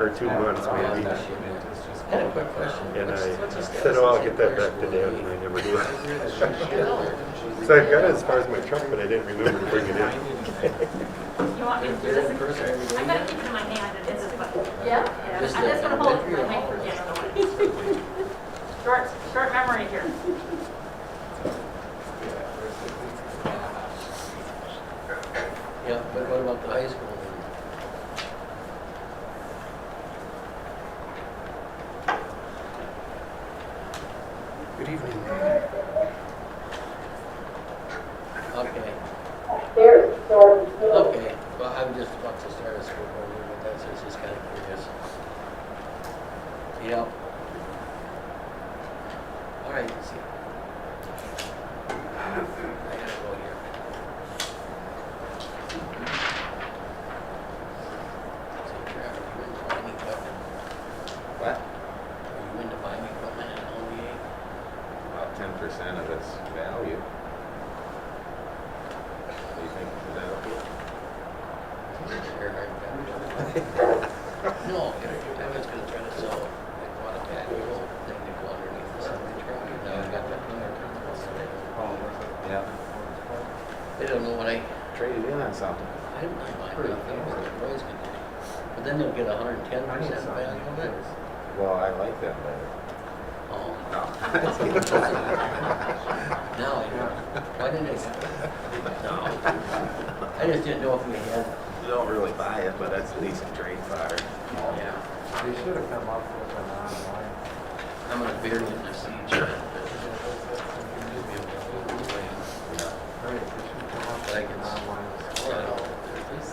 or 2 months maybe. I had a quick question. And I said, oh, I'll get that back to Dan, and I never do. So I've got it as far as my truck, but I didn't remember to bring it in. You want me to do this? I'm gonna keep it in my hand and this is what. Yeah? I'm just gonna hold it because I might forget. Short memory here. Yeah, but what about the high school? Good evening. Okay. Okay, well, I'm just about to start a school board meeting, but that's just kind of curious. Yep. All right, let's see. I gotta go here. So, Trevor, you into buying equipment? What? Are you into buying equipment in LBA? About 10% of its value. What do you think? Is that okay? No, I was gonna try to sell, like, bought a patio thing to go underneath the semi truck. Now I've got that cleaner principles today. Yeah. They don't know what I Traded in on something. didn't mind nothing, but the boys can do. But then they'll get 110% value of it. Well, I like them better. Oh, No. now I know. Why didn't I? No. I just didn't know if we had, You don't really buy it, but that's a decent trade fire. yeah. They should have come up with an online. I'm gonna bury it in the seed shed. Yeah. Right, they should come up But I with can an online.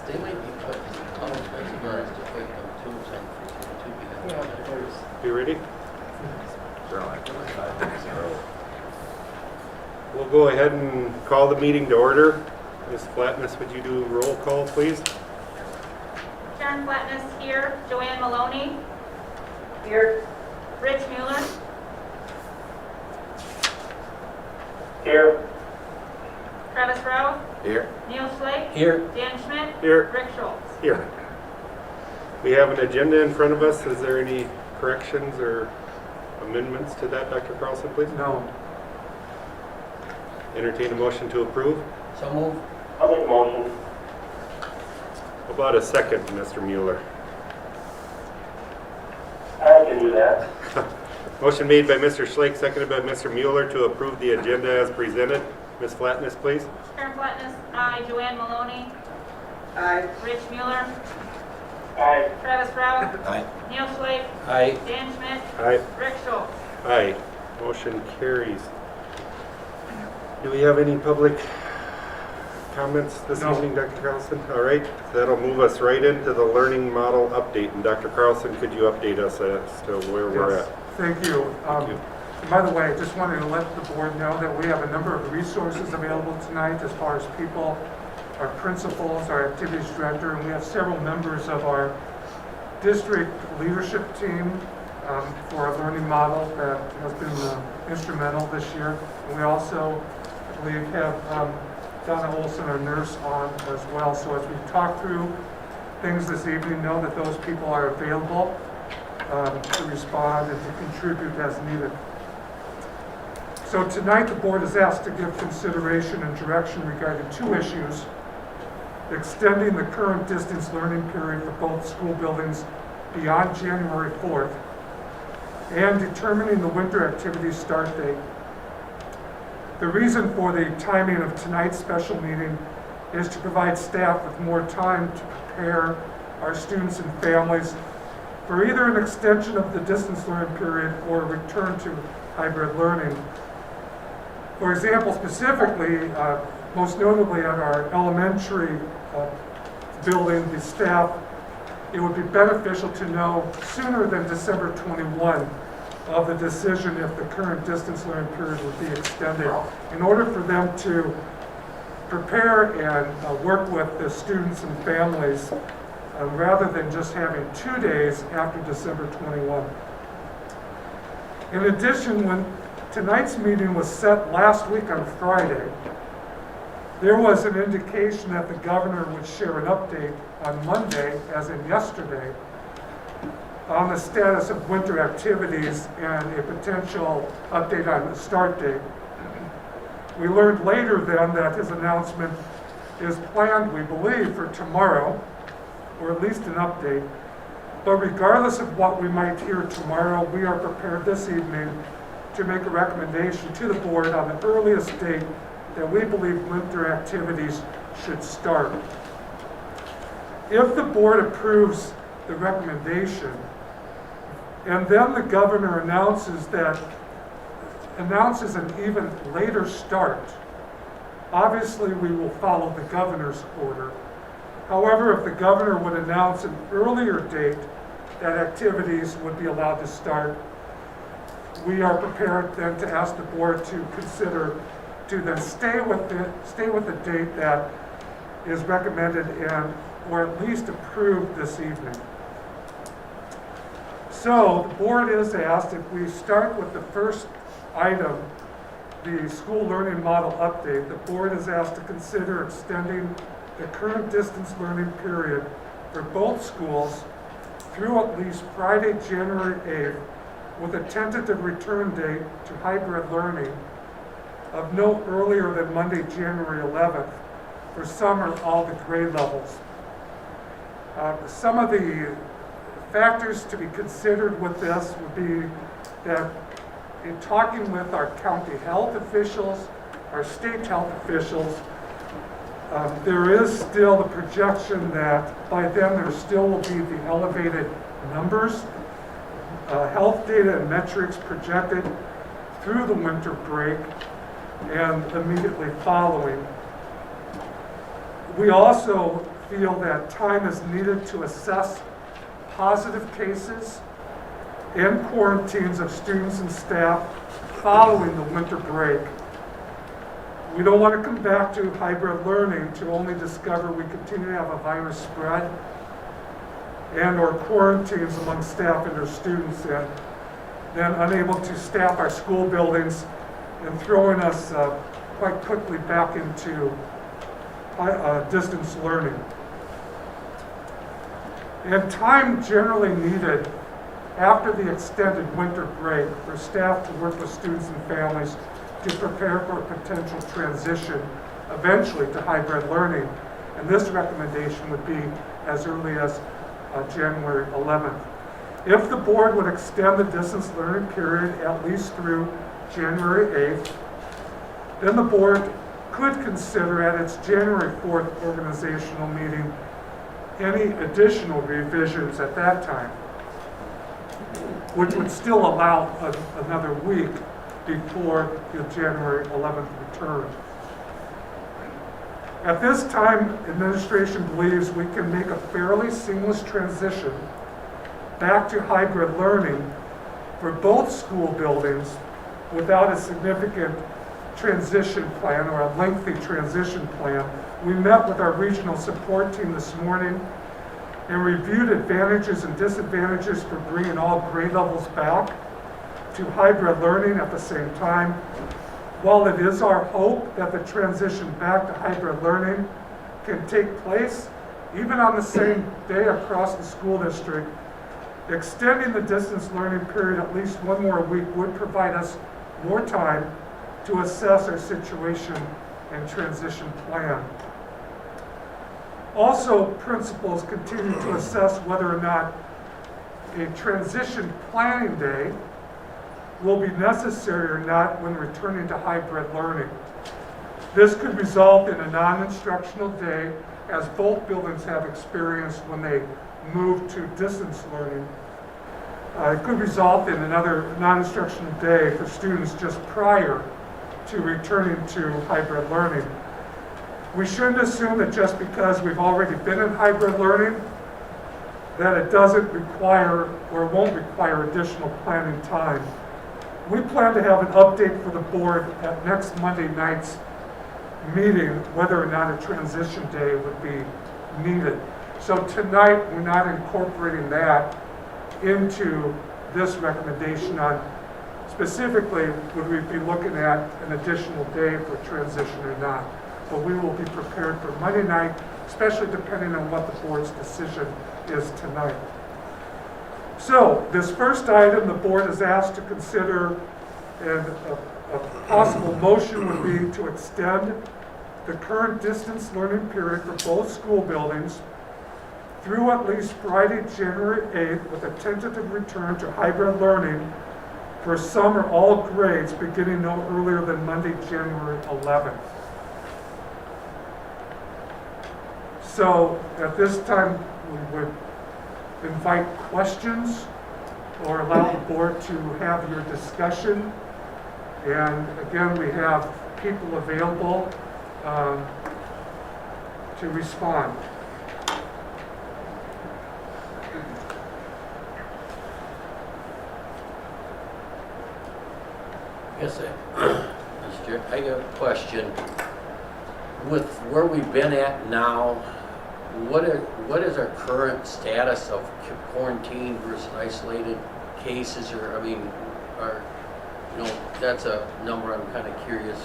They might be put, how expensive are it to put them tubes in for two Yeah, because there's, You ready? They're like 25 minutes in a row. We'll go ahead and call the meeting to order. Ms. Flatness, would you do a roll call, please? Karen Flatness here. Joanne Maloney. Here. Rich Mueller. Here. Travis Rowe. Here? Neil Slate. Here. Dan Schmidt. Here. Rick Schultz. Here. We have an agenda in front of us. Is there any corrections or amendments to that, Dr. Carlson, please? no, Entertain a motion to approve. So move. I'll make a motion. How about a second, Mr. Mueller? I can do that. Motion made by Mr. Schlake, seconded by Mr. Mueller to approve the agenda as presented. Ms. Flatness, please. Karen Flatness, aye. Joanne Maloney. Aye. Rich Mueller. Aye. Travis Rowe. Aye. Neil Slate. Aye. Dan Schmidt. Aye. Rick Schultz. Aye. Motion carries. Do we have any public comments this No. evening, Dr. Carlson? All right, that'll move us right into the learning model update. And Dr. Carlson, could you update us as to where we're yes, at? thank you. Thank you. By the way, I just wanted to let the board know that we have a number of resources available tonight as far as people, our principals, our activities director, and we have several members of our district leadership team for our learning model that has been instrumental this year. And we also, I believe, have Donna Olson, our nurse, on as well. So as we talk through things this evening, know that those people are available to respond and to contribute as needed. So tonight, the board is asked to give consideration and direction regarding two issues: extending the current distance learning period for both school buildings beyond January 4th, and determining the winter activities start date. The reason for the timing of tonight's special meeting is to provide staff with more time to prepare our students and families for either an extension of the distance learning period or a return to hybrid learning. For example, specifically, most notably at our elementary building, the staff, it would be beneficial to know sooner than December 21 of the decision if the current distance learning period would be extended in order for them to prepare and work with the students and families rather than just having 2 days after December 21. In addition, when tonight's meeting was set last week on Friday, there was an indication that the governor would share an update on Monday, as in yesterday, on the status of winter activities and a potential update on the start date. We learned later then that his announcement is planned, we believe, for tomorrow, or at least an update. But regardless of what we might hear tomorrow, we are prepared this evening to make a recommendation to the board on the earliest date that we believe winter activities should start. If the board approves the recommendation, and then the governor announces an even later start, obviously we will follow the governor's order. However, if the governor would announce an earlier date that activities would be allowed to start, we are prepared then to ask the board to consider to then stay with the date that is recommended and or at least approved this evening. So the board is asked, if we start with the first item, the school learning model update, the board is asked to consider extending the current distance learning period for both schools through at least Friday, January 8th, with a tentative return date to hybrid learning of no earlier than Monday, January 11th, for some or all the grade levels. Some of the factors to be considered with this would be that in talking with our county health officials, our state health officials, there is still the projection that by then there still will be the elevated numbers, health data and metrics projected through the winter break and immediately following. We also feel that time is needed to assess positive cases and quarantines of students and staff following the winter break. We don't want to come back to hybrid learning to only discover we continue to have a virus spread and or quarantines among staff and their students, and then unable to staff our school buildings and throwing us quite quickly back into distance learning. And time generally needed after the extended winter break for staff to work with students and families to prepare for a potential transition eventually to hybrid learning. And this recommendation would be as early as January 11th. If the board would extend the distance learning period at least through January 8th, then the board could consider at its January 4th organizational meeting any additional revisions at that time, which would still allow another week before the January 11th return. At this time, administration believes we can make a fairly seamless transition back to hybrid learning for both school buildings without a significant transition plan or a lengthy transition plan. We met with our regional support team this morning and reviewed advantages and disadvantages for bringing all grade levels back to hybrid learning at the same time. While it is our hope that the transition back to hybrid learning can take place even on the same day across the school district, extending the distance learning period at least one more week would provide us more time to assess our situation and transition plan. Also, principals continue to assess whether or not a transition planning day will be necessary or not when returning to hybrid learning. This could result in a non-instructional day, as both buildings have experienced when they moved to distance learning. It could result in another non-instructional day for students just prior to returning to hybrid learning. We shouldn't assume that just because we've already been in hybrid learning that it doesn't require or won't require additional planning time. We plan to have an update for the board at next Monday night's meeting whether or not a transition day would be needed. So tonight we're not incorporating that into this recommendation on specifically would we be looking at an additional day for transition or not. But we will be prepared for Monday night, especially depending on what the board's decision is tonight. So, this first item, the board is asked to consider, and a possible motion would be to extend the current distance learning period for both school buildings through at least Friday, January 8th, with a tentative return to hybrid learning for some or all grades beginning no earlier than Monday, January 11th. So, at this time, we would invite questions or allow the board to have your discussion. And again, we have people available to respond. Yes, Mr. Chair, I got a question. With where we've been at now, what is our current status of quarantine versus isolated cases? Or, I mean, that's a number I'm kind of curious.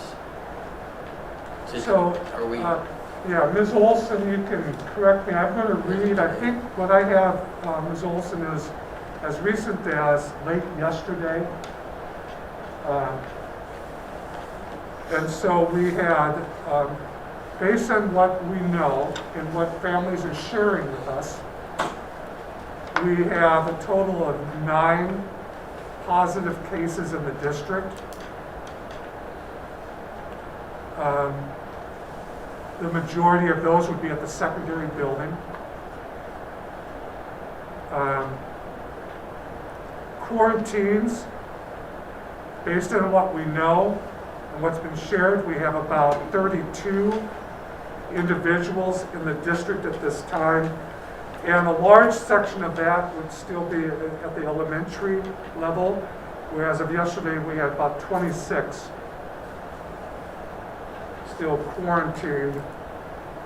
So, Are we? yeah, Ms. Olson, you can correct me. I'm going to read, I think what I have, Ms. Olson, is as recent as late yesterday. And so we had, based on what we know and what families are sharing with us, we have a total of 9 positive cases in the district. The majority of those would be at the secondary building. Quarantines, based on what we know and what's been shared, we have about 32 individuals in the district at this time. And a large section of that would still be at the elementary level, whereas of yesterday we had about 26 still quarantined.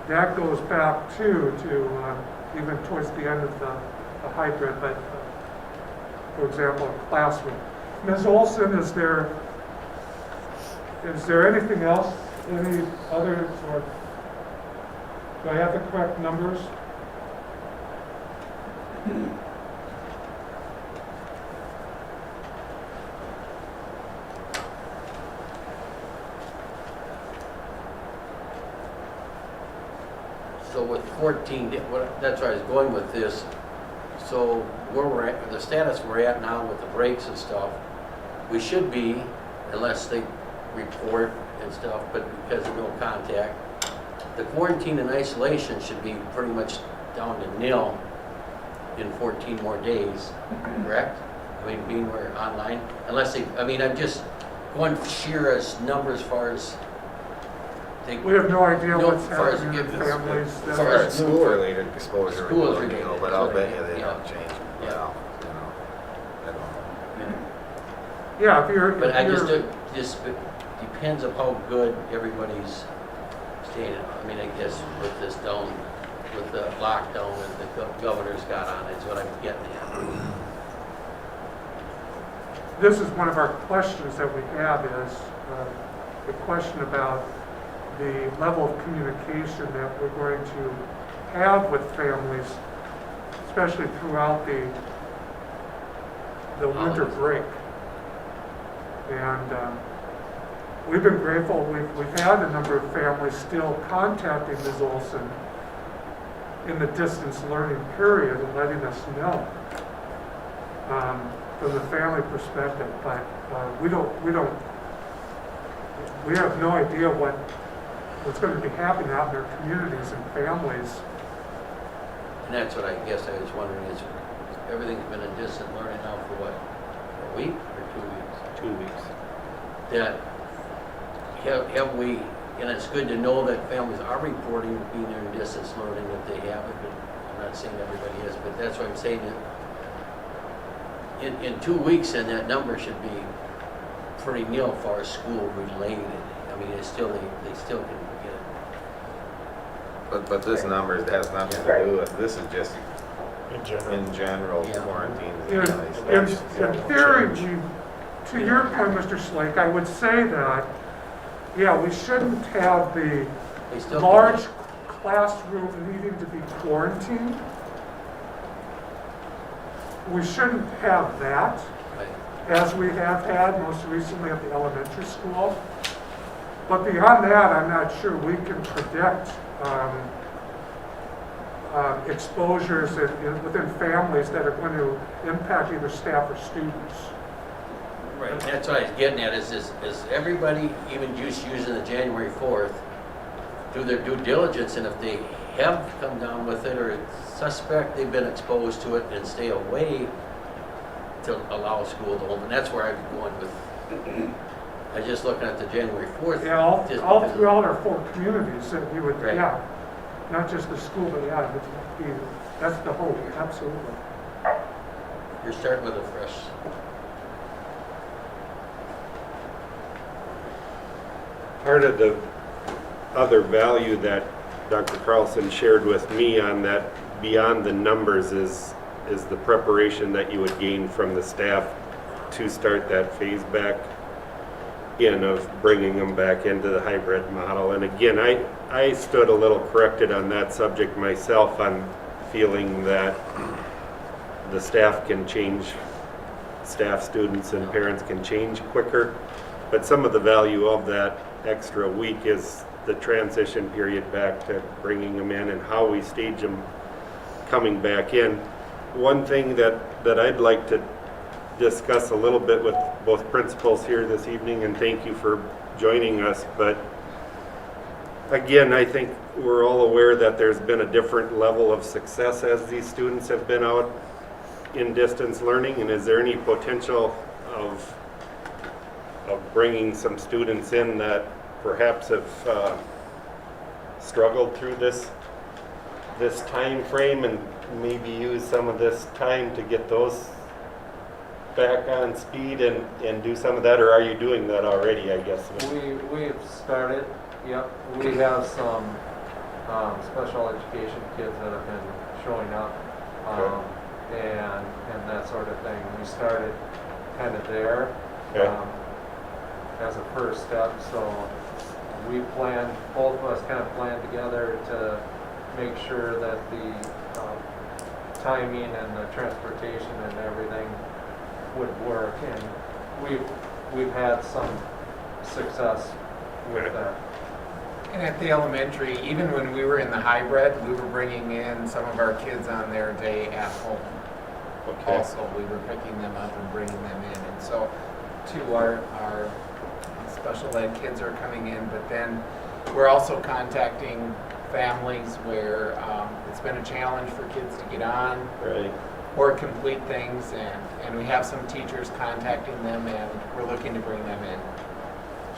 That goes back to even towards the end of the hybrid, but for example, a classroom. Ms. Olson, is there anything else? Any other, or do I have the correct numbers? So with 14, that's where I was going with this. So where we're at, the status we're at now with the breaks and stuff, we should be, unless they report and stuff, but because of no contact, the quarantine and isolation should be pretty much down to nil in 14 more days, correct? I mean, being we're online, unless they, I mean, I'm just going sheer as numbers as far as they. We have no idea No, what's as far as happening in giving- families. as that far are- as School-related exposure, School-related, you know, but I'll bet you they yeah. don't change. Yeah. Well, you know, I don't know. Yeah, if you're. But if I you're- just depends on how good everybody's staying. I mean, I guess with this down, with the lockdown that the governor's got on, is what I'm getting at. This is one of our questions that we have is the question about the level of communication that we're going to have with families, especially throughout the winter break. And we've been grateful. We've had a number of families still contacting Ms. Olson in the distance learning period and letting us know from the family perspective. But we have no idea what's going to be happening out in their communities and families. And that's what I guess I was wondering is, everything's been in distant learning now for what, a week or 2 weeks? 2 weeks. That have we, and it's good to know that families are reporting being in distance learning if they have it, but I'm not saying everybody is, but that's what I'm saying, that in 2 weeks, and that number should be pretty nil as far as school related. I mean, it's still, they still can get it. But this number has nothing to do with, this is just in general Yeah. quarantine. In theory, to your point, Mr. Slake, I would say that, yeah, we shouldn't have the They still large classroom needing to be quarantined. we shouldn't have that Right. as we have had most recently at the elementary school. But beyond that, I'm not sure we can predict exposures within families that are going to impact either staff or students. Right, that's what I was getting at, is everybody, even just using the January 4th, do their due diligence, and if they have come down with it or suspect they've been exposed to it, and stay away to allow school to open. That's where I'm going with, I was just looking at the January 4th. Yeah, all just- throughout our 4 communities that we would, Right. yeah, not just the school, but yeah, that's the hope, absolutely. You're starting with a fresh. Part of the other value that Dr. Carlson shared with me on that beyond the numbers is the preparation that you would gain from the staff to start that phase back in of bringing them back into the hybrid model. And again, I stood a little corrected on that subject myself on feeling that the staff can change, staff, students, and parents can change quicker. But some of the value of that extra week is the transition period back to bringing them in and how we stage them coming back in. One thing that I'd like to discuss a little bit with both principals here this evening, and thank you for joining us, but again, I think we're all aware that there's been a different level of success as these students have been out in distance learning, and is there any potential of bringing some students in that perhaps have struggled through this time frame and maybe use some of this time to get those back on speed and do some of that, or are you doing that already, I guess? We've started, yep. We have some special education kids that have been showing up and that sort of thing. We started kind of there as a first step, so we planned, both of us kind of planned together to make sure that the timing and the transportation and everything would work, and we've had some success with that. And at the elementary, even when we were in the hybrid, we were bringing in some of our kids on their day at home. Okay. Also, we were picking them up and bringing them in. And so, too, our special ed kids are coming in, but then we're also contacting families where it's been a challenge for kids to get on Right. or complete things, and we have some teachers contacting them, and we're looking to bring them in.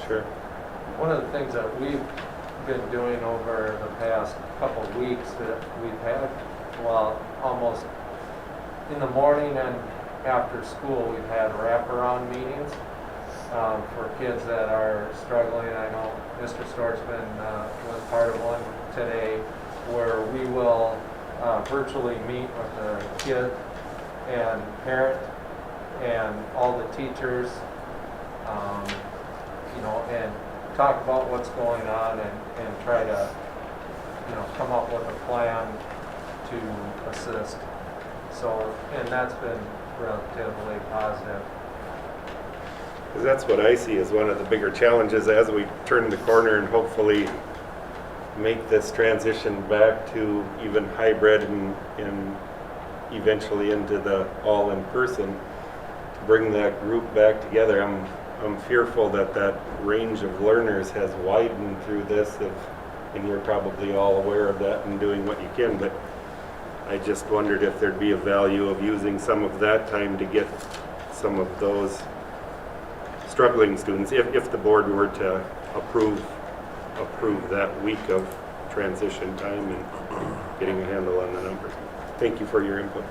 Sure. One of the things that we've been doing over the past couple of weeks that we've had, well, almost in the morning and after school, we've had wraparound meetings for kids that are struggling. I know Mr. Storchman was part of one today where we will virtually meet with the kid and parent and all the teachers, and talk about what's going on and try to, come up with a plan to assist. So, and that's been relatively positive. Because that's what I see as one of the bigger challenges as we turn the corner and hopefully make this transition back to even hybrid and eventually into the all in person, to bring that group back together. I'm fearful that range of learners has widened through this, and you're probably all aware of that and doing what you can, but I just wondered if there'd be a value of using some of that time to get some of those struggling students, if the board were to approve that week of transition time and getting a handle on the numbers. Thank you for your input.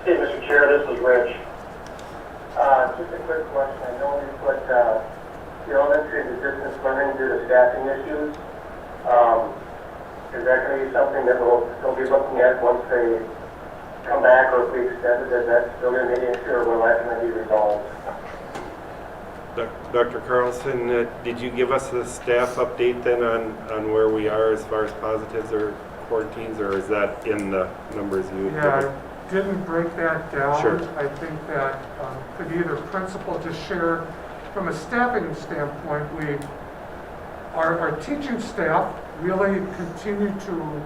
Hey, Mr. Chair, this is Rich. Just a quick question. I know we put the elementary to distance learning due to staffing issues. Is that going to be something that we'll be looking at once they come back, or if we extend it, is that still going to be an issue, or will that going to be resolved? Dr. Carlson, did you give us a staff update then on where we are as far as positives or quarantines, or is that in the numbers you? Yeah, I didn't break that down. Sure. I think that could either principal just share, from a staffing standpoint, our teaching staff really continue to,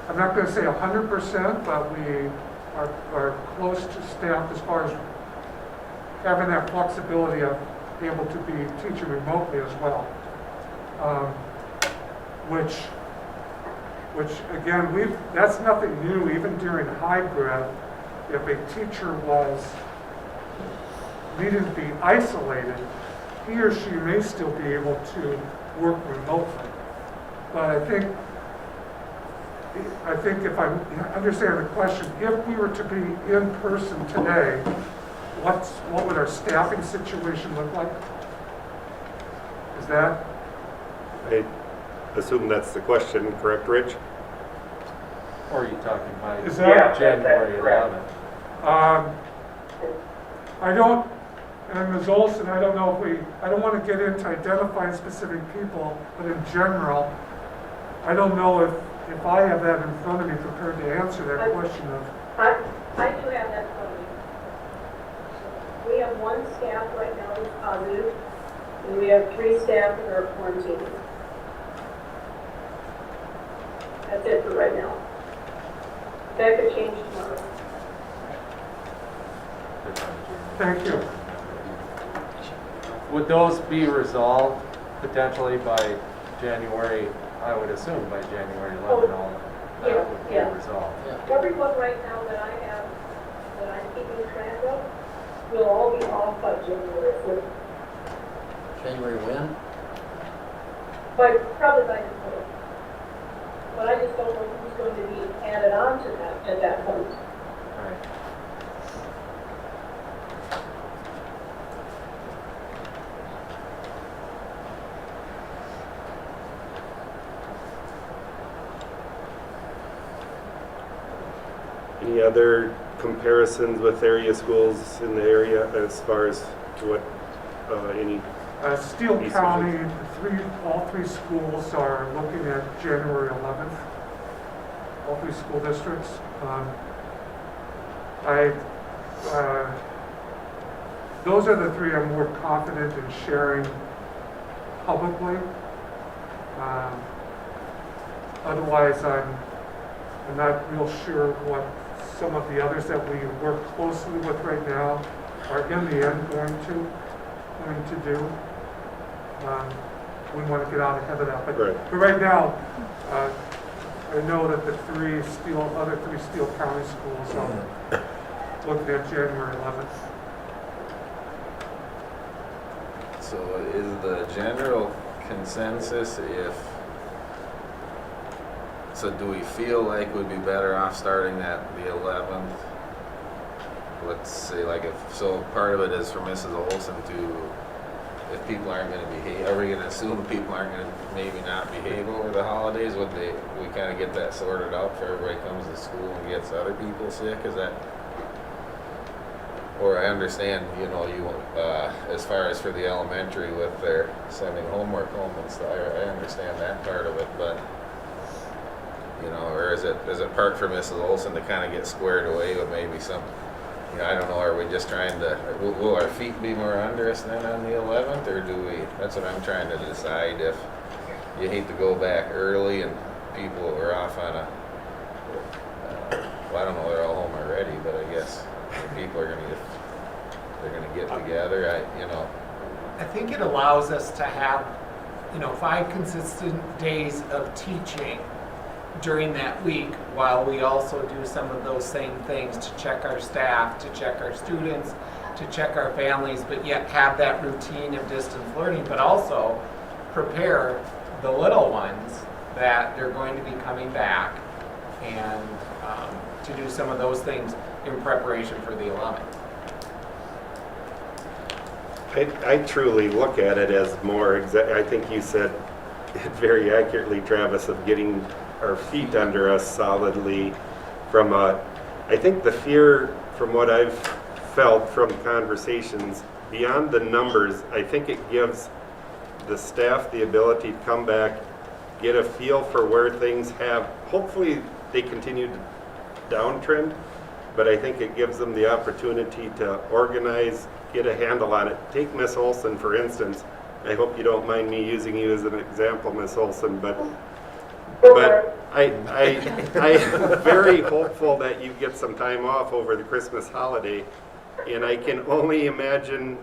I'm not going to say 100%, but we are close to staff as far as having that flexibility of being able to be teaching remotely as well. Which again, that's nothing new. Even during hybrid, if a teacher was needed to be isolated, he or she may still be able to work remotely. But I think if I understand the question, if we were to be in person today, what would our staffing situation look like? Is that? I assume that's the question, correct, Rich? Or are you talking by Is that- January 11th? I don't, and Ms. Olson, I don't know if I don't want to get into identifying specific people, but in general, I don't know if I have that in front of me prepared to answer that question of. I do have that for you. We have one staff right now who's positive, and we have 3 staff that are quarantined. That's it for right now. That could change tomorrow. Thank you. Would those be resolved potentially by January, I would assume by January 11th, all that would be Yeah. resolved? Everyone right now that I have, that I'm keeping track of, will all be off by January 4th. January when? Probably by the 4th. But I just don't know who's going to be added on to that at that point. Right. Any other comparisons with area schools in the area as far as what, any? Steele County, all three schools are looking at January 11th. All 3 school districts. Those are the 3 I'm more confident in sharing publicly. Otherwise, I'm not real sure what some of the others that we work closely with right now are in the end going to do. We want to get out ahead of that. But right now, I know that the other three Steele County schools are looking at January 11th. So is the general consensus so do we feel like we'd be better off starting at the 11th? Let's say part of it is for Mrs. Olson if people aren't going to behave, are we going to assume people aren't going to maybe not behave over the holidays? We kind of get that sorted out for everybody comes to school and gets other people sick? Is that, or I understand, as far as for the elementary with their sending homework home and stuff, I understand that part of it, but, or is it part for Mrs. Olson to kind of get squared away with maybe some, I don't know, are we just trying to, will our feet be more under us then on the 11th, or that's what I'm trying to decide, if you hate to go back early and people are off on I don't know, they're all home already, but I guess people are they're going to get together, I think it allows us to have, 5 consistent days of teaching during that week, while we also do some of those same things to check our staff, to check our students, to check our families, but yet have that routine of distance learning, but also prepare the little ones that they're going to be coming back, and to do some of those things in preparation for the 11th. I truly look at it as more, I think you said it very accurately, Travis, of getting our feet under us solidly I think the fear from what I've felt from conversations beyond the numbers, I think it gives the staff the ability to come back, get a feel for where things have, hopefully they continue to downtrend, but I think it gives them the opportunity to organize, get a handle on it. Take Miss Olson, for instance. I hope you don't mind me using you as an example, Miss Olson, but I'm very hopeful that you get some time off over the Christmas holiday, and I can only imagine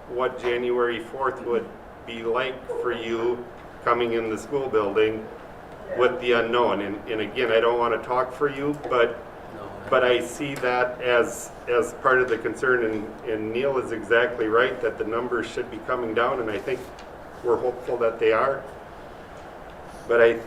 what January 4th would be like for you coming in the school building with the unknown. And again, I don't want to talk for you, but I see that as part of the concern, and Neil is exactly right that the numbers should be coming down, and I think we're hopeful that they are. But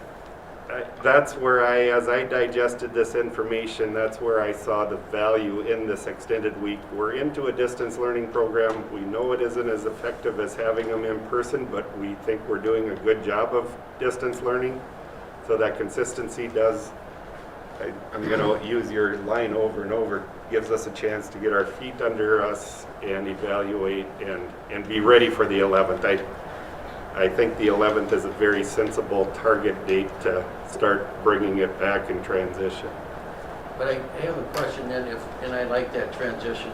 that's where as I digested this information, that's where I saw the value in this extended week. We're into a distance learning program. We know it isn't as effective as having them in person, but we think we're doing a good job of distance learning. So that consistency does, I'm going to use your line over and over, gives us a chance to get our feet under us and evaluate and be ready for the 11th. I think the 11th is a very sensible target date to start bringing it back in transition. But I have a question then, and I like that transition,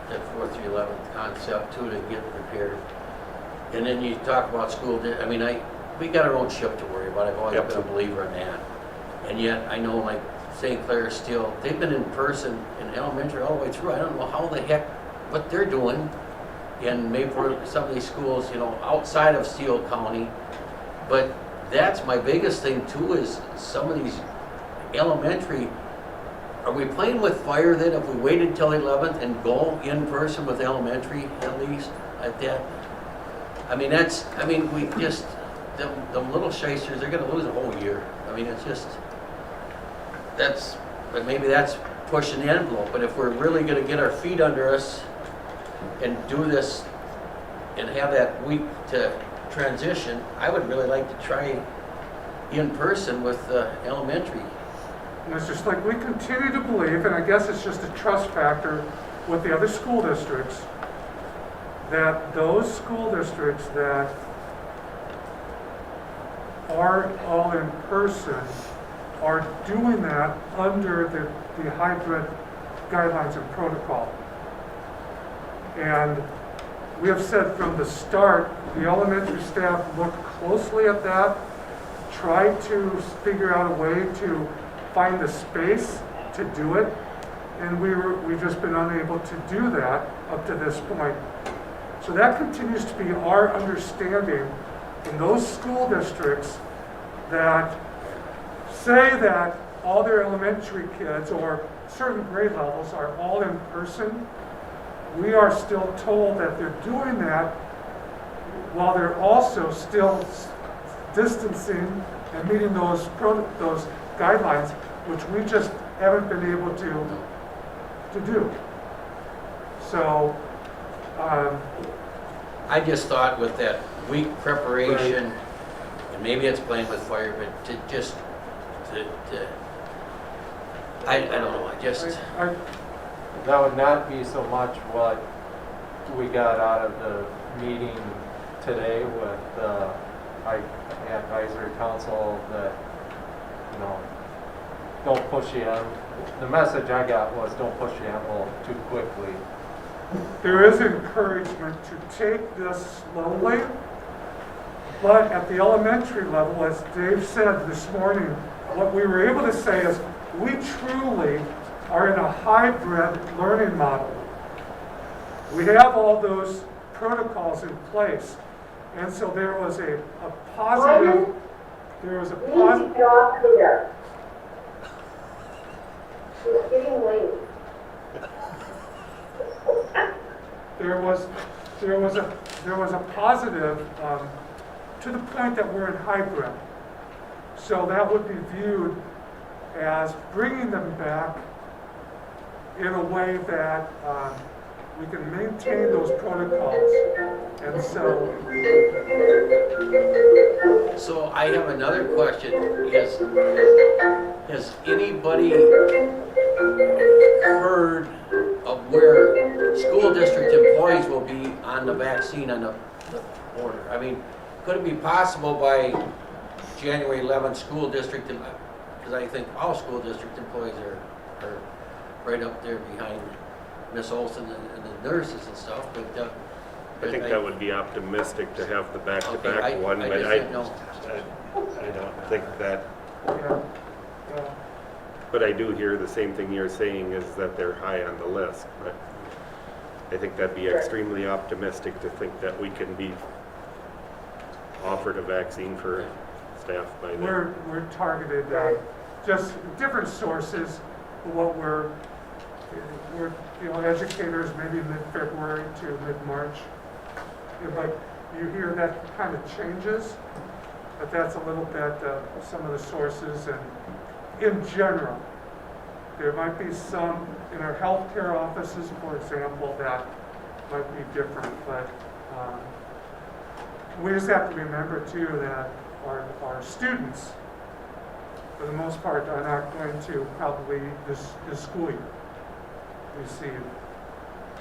that 4th through 11th concept too, to get prepared. And then you talk about school, we got our own ship to worry about. I've always been a believer in that. And yet I know like St. Clair still, they've been in person in elementary all the way through. I don't know how the heck, what they're doing. And maybe for some of these schools, outside of Steele County. But that's my biggest thing too, is some of these elementary, are we playing with fire then if we waited till 11th and go in person with elementary at least at that? We just, them little shysters, they're gonna lose a whole year. It's just, but maybe that's pushing the envelope. But if we're really gonna get our feet under us and do this and have that week to transition, I would really like to try in person with elementary. And it's just like we continue to believe, and I guess it's just a trust factor with the other school districts, that those school districts that are all in person are doing that under the hybrid guidelines and protocol. And we have said from the start, the elementary staff looked closely at that, tried to figure out a way to find the space to do it, and we've just been unable to do that up to this point. So that continues to be our understanding in those school districts that say that all their elementary kids or certain grade levels are all in person. We are still told that they're doing that while they're also still distancing and meeting those guidelines, which we just haven't been able to do. So, I just thought with that week preparation, and maybe it's playing with fire, but I don't know, That would not be so much what we got out of the meeting today with the advisory council that, don't push the envelope. The message I got was don't push the envelope too quickly. there is encouragement to take this slowly, but at the elementary level, as Dave said this morning, what we were able to say is we truly are in a hybrid learning model. We have all those protocols in place. And so there was a positive, Get off here. It's getting late. there was a positive to the point that we're in hybrid. So that would be viewed as bringing them back in a way that we can maintain those protocols. And So I have another question. Has anybody heard of where school district employees will be on the vaccine on the order? I mean, could it be possible by January 11th, school district, because I think all school district employees are right up there behind Miss Olson and the nurses and stuff, but I think that would be optimistic to have the Okay, back-to-back one, I but just I didn't know. don't think that, Yeah, yeah. but I do hear the same thing you're saying is that they're high on the list, but I think that'd be extremely optimistic to think that we can be offered a vaccine for staff by then. We're targeted, just different sources, what we're, you know, educators, maybe mid-February to mid-March. Yeah, but you hear that kind of changes, but that's a little bit, some of the sources, and in general, there might be some, in our healthcare offices, for example, that might be different, but we just have to remember too that our students, for the most part, are not going to probably this school year receive,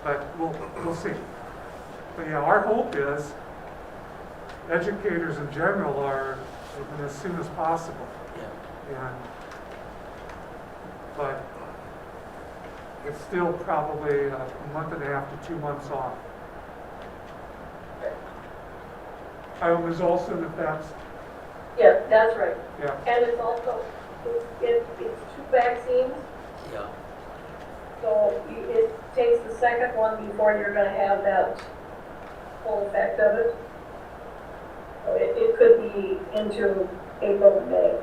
but we'll see. But yeah, our hope is educators in general are as soon as possible. Yeah. But it's still probably a month and a half to 2 months off. Ms. Olson, if that's, Yeah, that's right. yeah. And it's also, it's 2 vaccines, Yeah. so it takes the second one before you're gonna have that full effect of it. So it could be into April and May.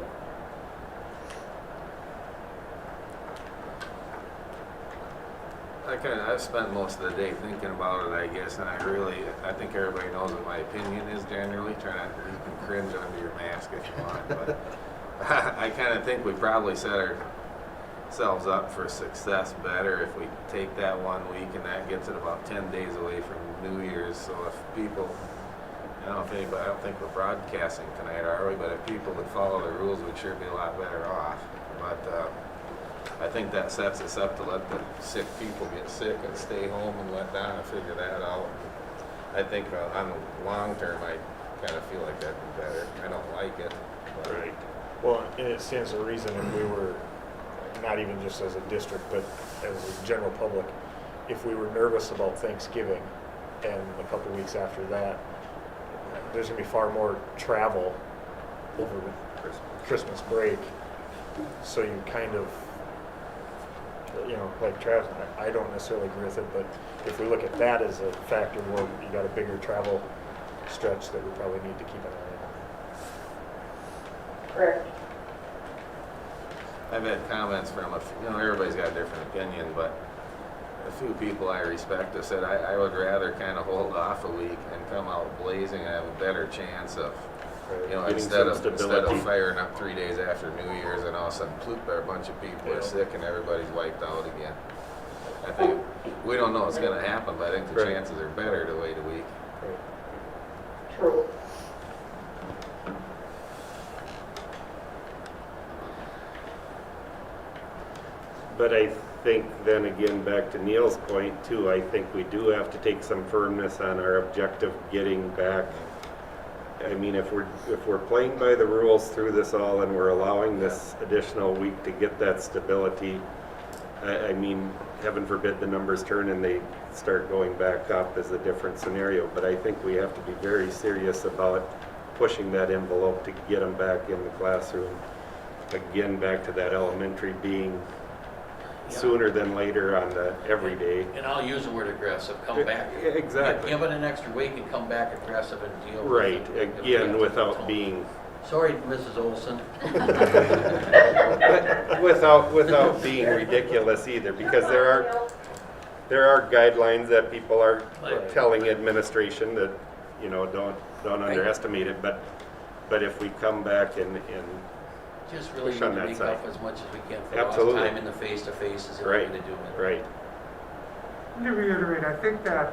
I've spent most of the day thinking about it, I guess, and I think everybody knows what my opinion is generally. You can cringe under your mask if you want, but I kind of think we probably set ourselves up for success better if we take that 1 week, and that gets it about 10 days away from New Year's. So if people, I don't think we're broadcasting tonight, are we? But if people would follow the rules, we'd sure be a lot better off. But I think that sets us up to let the sick people get sick and stay home and let Donna figure that out. I think on the long term, I kind of feel like that'd be better. I don't like it. But Right. Well, and it stands to reason if we were, not even just as a district, but as a general public, if we were nervous about Thanksgiving and a couple weeks after that, there's going to be far more travel over Christmas break. So you kind of, you know, like Travis, I don't necessarily agree with it, but if we look at that as a factor where you got a bigger travel stretch that we probably need to keep an eye on. Correct. I've had comments from everybody's got a different opinion, but a few people I respect have said I would rather kind of hold off a week and come out blazing and have a better chance of, Getting instead some of stability. firing up 3 days after New Year's and all of a sudden, ploop, a bunch of people are sick and everybody's wiped out again. I think, we don't know what's going to happen, but I think the Right. chances are better to wait a week. True. But I think then again, back to Neil's point too, I think we do have to take some firmness on our objective getting back. I mean, if we're playing by the rules through this all and we're allowing this additional week to get that stability, I mean, heaven forbid the numbers turn and they start going back up is a different scenario. But I think we have to be very serious about pushing that envelope to get them back in the classroom. Again, back to that elementary being sooner than later on the everyday. And I'll use the word aggressive, come back. Exactly. Give it an extra week and come back aggressive and deal with Right, it. If we have again, to without tone. being, Sorry, Mrs. Olson. without being ridiculous either, because there are guidelines that people are telling administration that, don't underestimate it, but if we come back and Just really Push need on to that make side. up as much as we can for Absolutely. lost time in the face-to-face is the way right, to do it. right, To reiterate, I think that,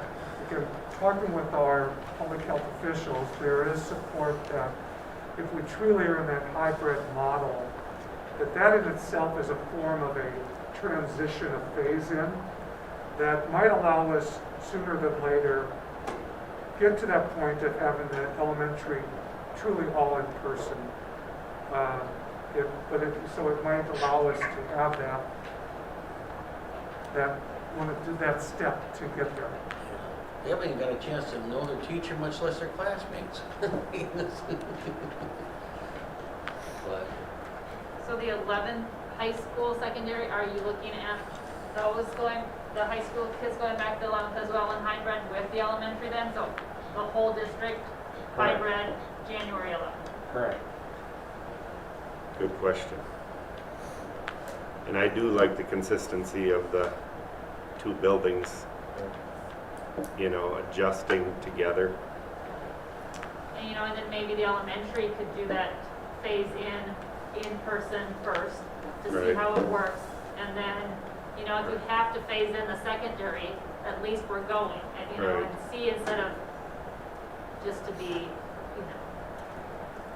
again, talking with our public health officials, there is support that if we truly are in that hybrid model, that in itself is a form of a transition, a phase-in, that might allow us sooner than later get to that point of having the elementary truly all in person. So it might allow us to have that step to get there. They haven't even got a chance to know their teacher, much less their classmates. But So the 11 high school, secondary, are you looking at those going, the high school kids going back to 11th as well in hybrid with the elementary then? So the whole district, Correct. hybrid, January 11th? Correct. Good question. And I do like the consistency of the two buildings, you know, adjusting together. And, you know, and then maybe the elementary could do that phase in person first to see Right. how it works. And then, you know, if we have to phase in the secondary, at least we're going and, you know, Right. and see instead of just to be, you know.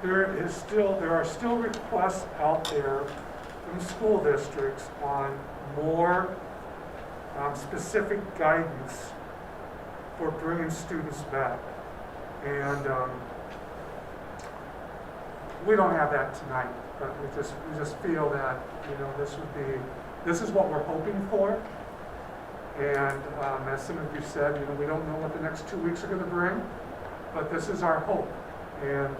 There are still requests out there from school districts on more specific guidance for bringing students back. And we don't have that tonight, but we just feel that, you know, this is what we're hoping for. And as some of you said, you know, we don't know what the next 2 weeks are going to bring, but this is our hope. And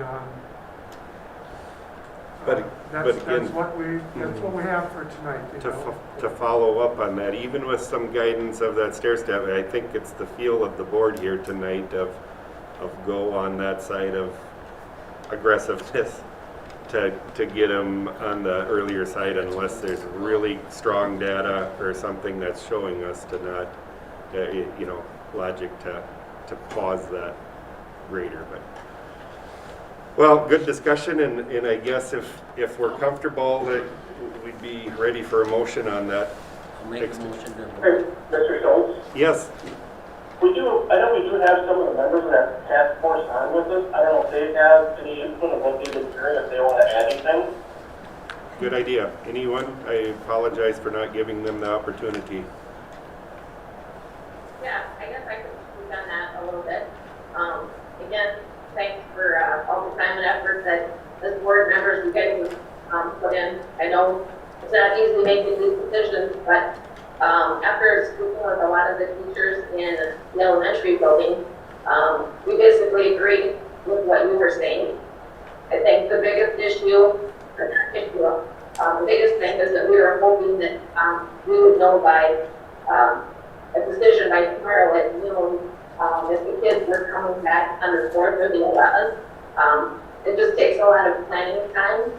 that's what we have for tonight. You know. To follow up on that, even with some guidance of that stair step, I think it's the feel of the board here tonight of go on that side of aggressiveness to get them on the earlier side unless there's really strong data or something that's showing us to not, you know, logic to pause that greater. But well, good discussion, and I guess if we're comfortable that we'd be ready for a motion on that. I'll make a motion to. Hey, Mr. Schultz, Yes, I know we do have some of the members of that task force on with us. I don't know if they have any input on what they've been hearing, if they want to add anything. good idea. Anyone? I apologize for not giving them the opportunity. Yeah, I guess I could speak on that a little bit. Again, thanks for all the time and effort that as board members you guys put in. I know it's not easy making these decisions, but after speaking with a lot of the teachers in the elementary building, we basically agreed with what you were saying. I think the biggest the biggest thing is that we were hoping that we would know by a decision by tomorrow at noon if the kids were coming back on the 4th or the 11th. It just takes a lot of planning time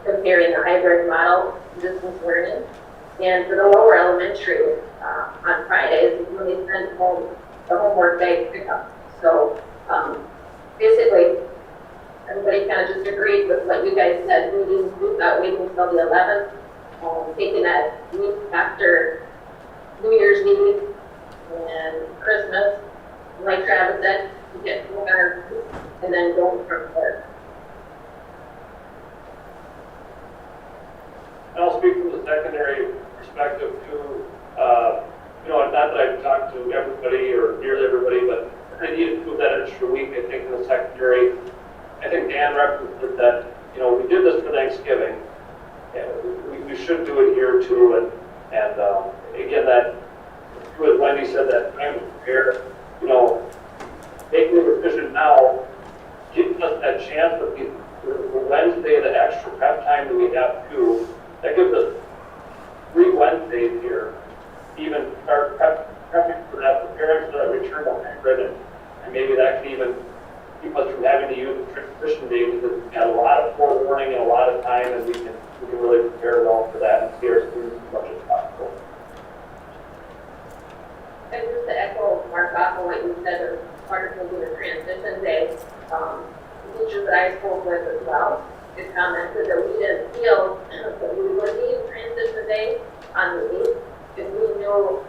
comparing the hybrid model to distance learning. And for the lower elementary, on Fridays, when they send home the homework bag pickup. So basically, everybody kind of just agreed with what you guys said. We thought waiting until the 11th, taking that week after New Year's Eve and Christmas, like Travis said, to get together and then go from there. And I'll speak from the secondary perspective too. You know, not that I've talked to everybody or nearly everybody, but I need to move that extra week, I think, in the secondary. I think Dan referenced that, you know, we did this for Thanksgiving, and we should do it here too. And again, that, as Wendy said, that time to prepare, you know, making the decision now gives us that chance that for Wednesday, the extra prep time that we have too, that gives us 3 Wednesdays here, even start prepping for that, preparing for that return to hybrid, and maybe that can even keep us from having to use the transition day because we've got a lot of forewarning and a lot of time, and we can really prepare well for that and see our students as much as possible. And just to echo Mark off of what you said as part of the transition day, the teachers that I spoke with as well, they commented that we didn't feel that we would need transition day on the 8th if we knew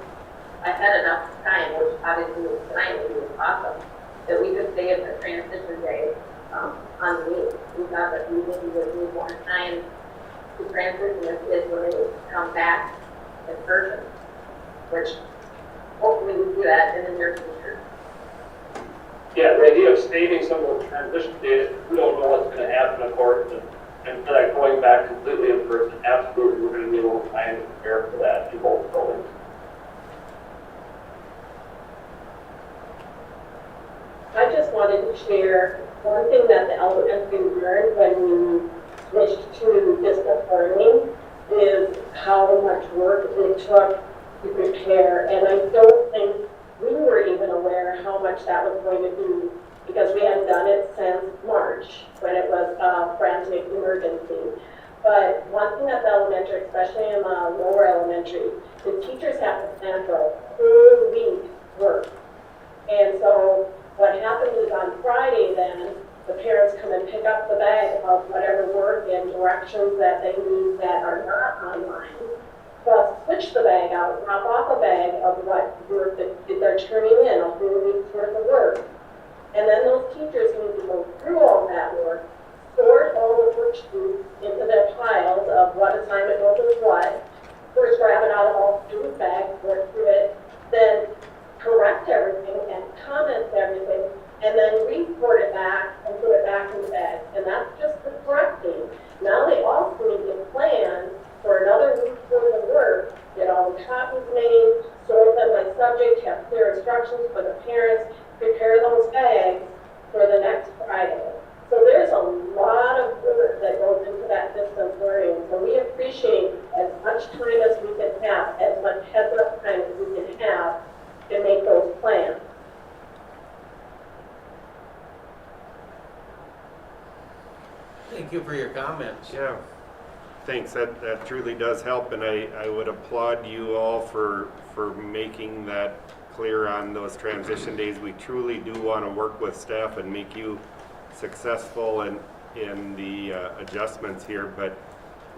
ahead enough time, which obviously tonight would be awesome, that we could stay at the transition day on the 8th. We thought that we maybe would need more time to transition the kids when they come back in person, which hopefully we do that in the near future. yeah, the idea of saving some of the transition days, we don't know what's gonna happen, of course, and for that going back completely in person, absolutely, we're gonna need a little time to prepare for that in both buildings. I just wanted to share one thing that the elementary learned when we switched to distance learning is how much work it took to prepare. And I don't think we were even aware how much that was going to be because we hadn't done it since March when it was a frantic emergency. But one thing at the elementary, especially in the lower elementary, the teachers have to plan for a whole week's work. And so what happens is on Friday then, the parents come and pick up the bag of whatever work and directions that they need that are not online. Plus switch the bag out, drop off a bag of what work that they're turning in, a whole week's worth of work. And then those teachers need to go through all that work, sort all the worksheets into their piles of what assignment goes with what, first grab it out of all student bags, work through it, then correct everything and comment everything, and then report it back and put it back in the bag. And that's just the correcting. Now they also need to plan for another week's worth of work, get all the copies made, sort them by subject, have clear instructions for the parents, prepare those bags for the next Friday. So there's a lot of work that goes into that distance learning. So we appreciate as much time as we can have, as much heads up time as we can have to make those plans. Thank you for your comments. Yeah, thanks, that truly does help, and I would applaud you all for making that clear on those transition days. We truly do want to work with staff and make you successful in the adjustments here, but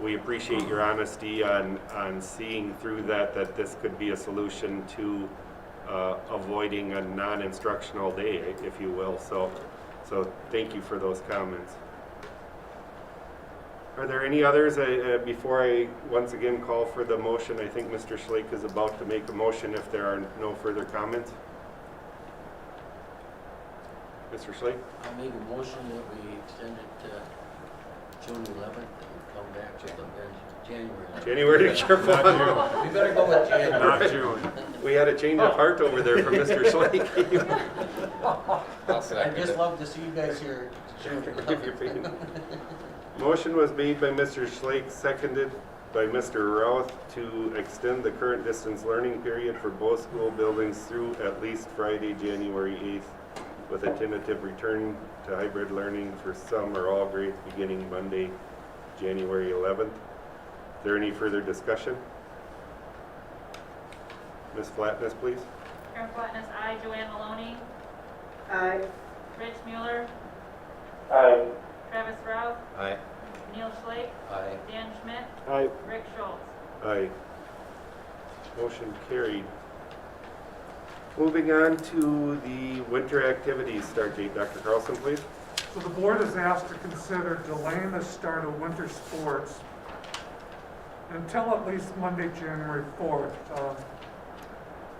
we appreciate your honesty on seeing through that this could be a solution to avoiding a non-instructional day, if you will. So thank you for those comments. Are there any others? Before I once again call for the motion, I think Mr. Schlake is about to make a motion if there are no further comments. Mr. Schlake? I'll make a motion that we extend it to June 11th and come back to the bench January. January, careful. We better go with January. Not June. We had a change of heart over there from Mr. Schlake. I'll second I'd just it. love to see you guys here June Give your 11th. opinion. Motion was made by Mr. Schlake, seconded by Mr. Routh to extend the current distance learning period for both school buildings through at least Friday, January 8th, with a tentative return to hybrid learning for some or all grades beginning Monday, January 11th. Is there any further discussion? Ms. Flatness, please. Karen Flatness, aye. Joanne Maloney. Aye. Rich Mueller. Aye. Travis Routh. Aye. Neil Schlake. Aye. Dan Schmidt. Aye. Rick Schultz. Aye. Motion carried. Moving on to the winter activities start date. Dr. Carlson, please. So the board is asked to consider delaying the start of winter sports until at least Monday, January 4th.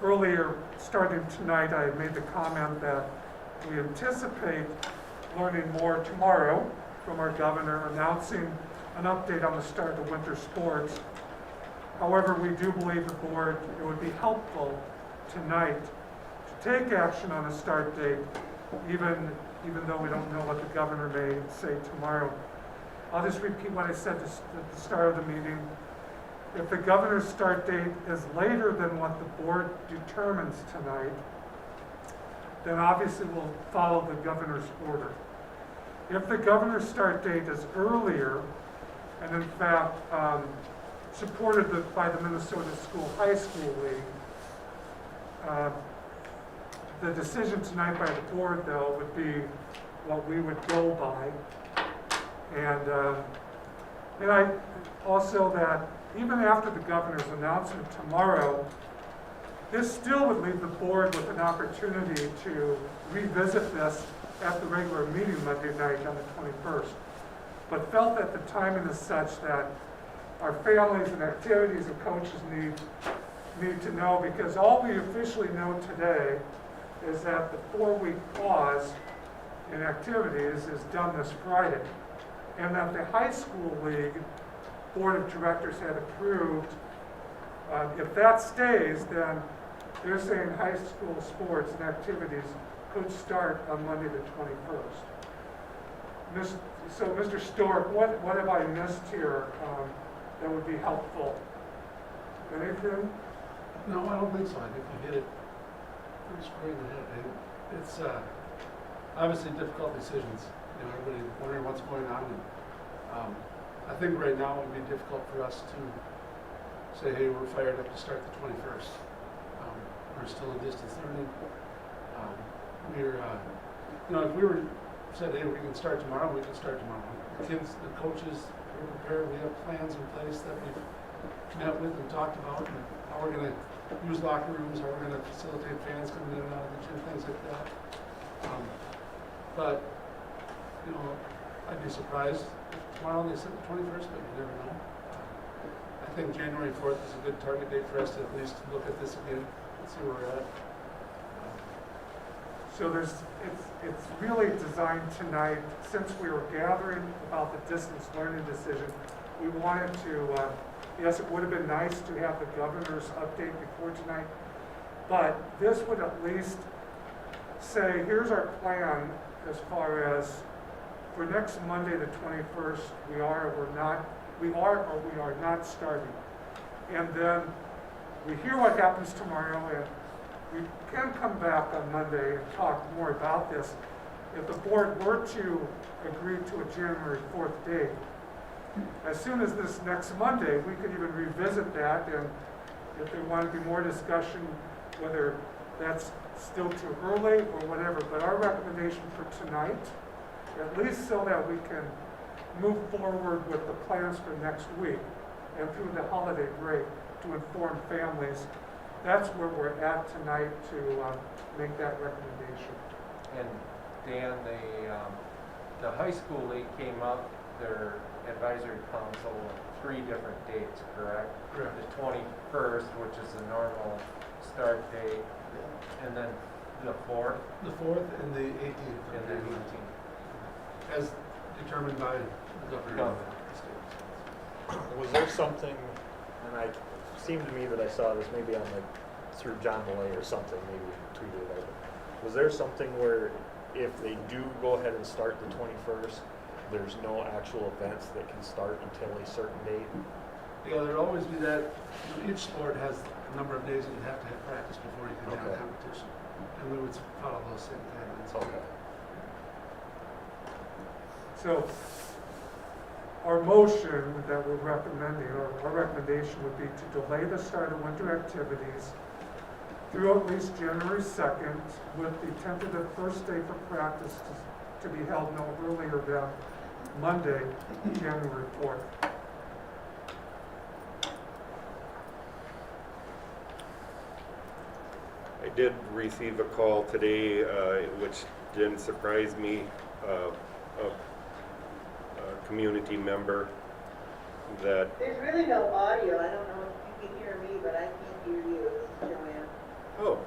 Earlier, starting tonight, I had made the comment that we anticipate learning more tomorrow from our governor announcing an update on the start of winter sports. However, we do believe the board, it would be helpful tonight to take action on a start date, even though we don't know what the governor may say tomorrow. I'll just repeat what I said at the start of the meeting. If the governor's start date is later than what the board determines tonight, then obviously we'll follow the governor's order. If the governor's start date is earlier, and in fact supported by the Minnesota School High School League, the decision tonight by the board, though, would be what we would go by. And I also that even after the governor's announcement tomorrow, this still would leave the board with an opportunity to revisit this at the regular meeting Monday night on the 21st. But felt that the timing is such that our families and activities and coaches need to know, because all we officially know today is that the 4-week pause in activities is done this Friday. And that the high school league board of directors had approved, if that stays, then they're saying high school sports and activities could start on Monday the 21st. So Mr. Stork, what have I missed here that would be helpful? Anything? No, I don't think so. I think you hit it pretty square in the head. It's obviously difficult decisions. You know, everybody wondering what's going on. And, I think right now it would be difficult for us to say, hey, we're fired up to start the 21st. We're still in distance learning. You know, if we were said, hey, we can start tomorrow, we can start tomorrow. The kids, the coaches, we're prepared. We have plans in place that we've met with and talked about, and how we're going to use locker rooms, how we're going to facilitate fans coming in and out of the gym, things like that. But, you know, I'd be surprised if tomorrow they said the 21st, but you never know. I think January 4th is a good target date for us to at least look at this again and see where we're at. So it's really designed tonight, since we were gathering about the distance learning decision, we wanted to, yes, it would have been nice to have the governor's update before tonight, but this would at least say, here's our plan as far as for next Monday, the 21st, we are or we are not starting. And then we hear what happens tomorrow, and we can come back on Monday and talk more about this. If the board were to agree to a January 4th date, as soon as this next Monday, we could even revisit that, and if there want to be more discussion, whether that's still too early or whatever. But our recommendation for tonight, at least so that we can move forward with the plans for next week and through the holiday break to inform families, that's where we're at tonight to make that recommendation. And Dan, the high school league came up, their advisory council, 3 different dates, correct? Correct. The 21st, which is the normal start date, and then the 4th, The 4th and the 18th. and then 18th. As determined by the governor of the state. Was there something, and it seemed to me that I saw this maybe on through John Millay or something, maybe tweeted it out. Was there something where if they do go ahead and start the 21st, there's no actual events that can start until a certain date? Yeah, there'll always be that. Each sport has a number of days that you have to have practice before you can have Okay. competition. And we would follow those same guidelines. Okay. So our motion that we're recommending, or our recommendation would be to delay the start of winter activities through at least January 2nd, with the tentative first day for practice to be held no earlier than Monday, January 4th. I did receive a call today, which didn't surprise me, a community member that, There's really no audio. I don't know if you can hear me, but I can't hear you. This is Joanne. oh,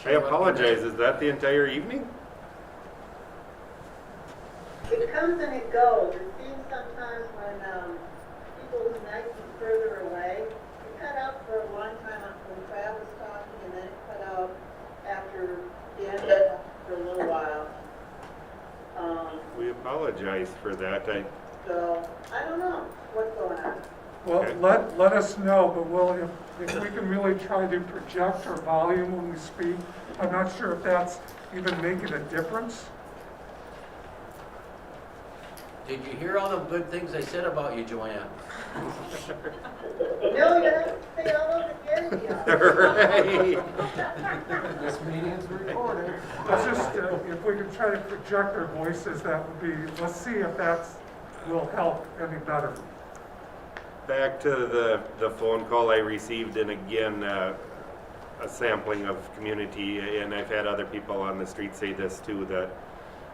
I apologize, is that the entire evening? It comes and it goes. It seems sometimes when people's nights is further away, it cut out for a long time when Trav was talking, and then it cut out after Dan for a little while. We apologize for that. So I don't know what's going on. Well, Okay. let us know, but if we can really try to project our volume when we speak, I'm not sure if that's even making a difference. Did you hear all the good things I said about you, Joanne? No, you have to say all those again. Right. This meeting is recorded. Let's just, if we can try to project our voices, that would be, let's see if that will help any better. Back to the phone call I received, and again, a sampling of community, and I've had other people on the street say this too, that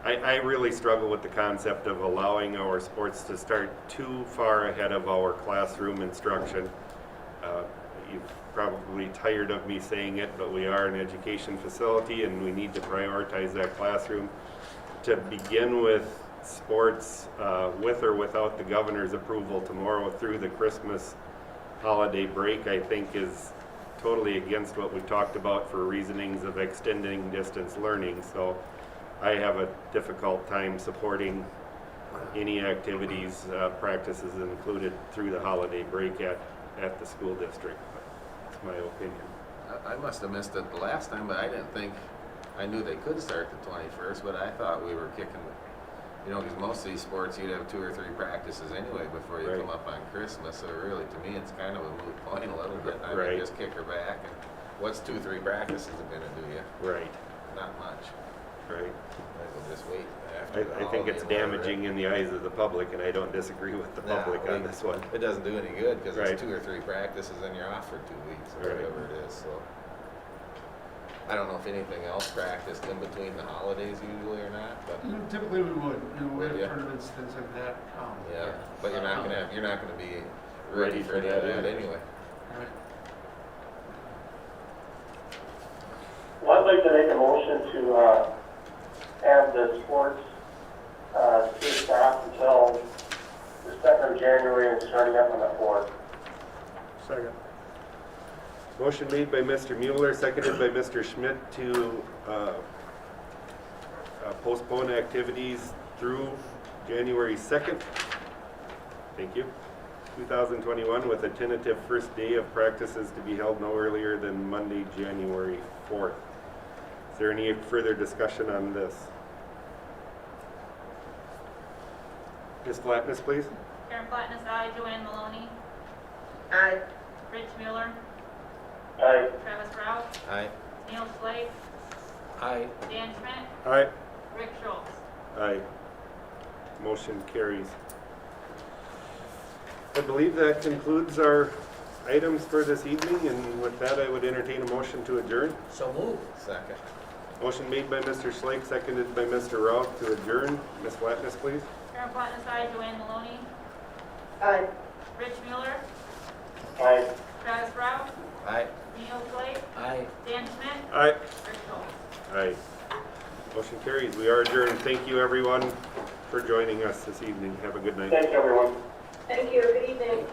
I really struggle with the concept of allowing our sports to start too far ahead of our classroom instruction. you've probably tired of me saying it, but we are an education facility and we need to prioritize that classroom. To begin with, sports, with or without the governor's approval tomorrow through the Christmas holiday break, I think is totally against what we talked about for reasonings of extending distance learning. So I have a difficult time supporting any activities, practices included through the holiday break at the school district. That's my opinion. I must have missed it the last time, but I didn't think, I knew they could start the 21st, but I thought we were kicking, you know, because most of these sports you'd have 2 or 3 practices anyway before you Right. come up on Christmas. So really, to me, it's kind of a moot point a little bit. I Right. would just kick her back. And what's 2, 3 practices going to do you? Right, Not much. right. I will just wait after the I think it's holiday, whatever. damaging in the eyes of the public, and I don't disagree with the Nah, public on this one. It doesn't do any good because Right. it's 2 or 3 practices and you're off for 2 weeks or Right. whatever it is. So I don't know if anything else practiced in between the holidays usually or not, but Typically we would, we Would have ya? tournaments, things like that. yeah. But you're not gonna be ready for any of that anyway. Right. Well, I'd like to make a motion to have the sports kicked off until the 2nd of January and starting up on the 4th. Second. Motion made by Mr. Mueller, seconded by Mr. Schmidt to postpone activities through January 2nd. Thank you. 2021 with a tentative first day of practices to be held no earlier than Monday, January 4th. Is there any further discussion on this? Ms. Flatness, please. Karen Flatness, aye. Joanne Maloney. Aye. Rich Mueller. Aye. Travis Rao. Aye. Neil Slate. Aye. Dan Schmidt. Aye. Rick Schultz. Aye. Motion carries. I believe that concludes our items for this evening, and with that, I would entertain a motion to adjourn. So move. Second. Motion made by Mr. Slake, seconded by Mr. Rao to adjourn. Ms. Flatness, please. Karen Flatness, aye. Joanne Maloney. Aye. Rich Mueller. Aye. Travis Rao. Aye. Neil Slate. Aye. Dan Schmidt. Aye. Rick Schultz. Aye. Motion carries. We are adjourned. Thank you, everyone, for joining us this evening. Have a good night. Thanks, everyone. Thank you, good evening.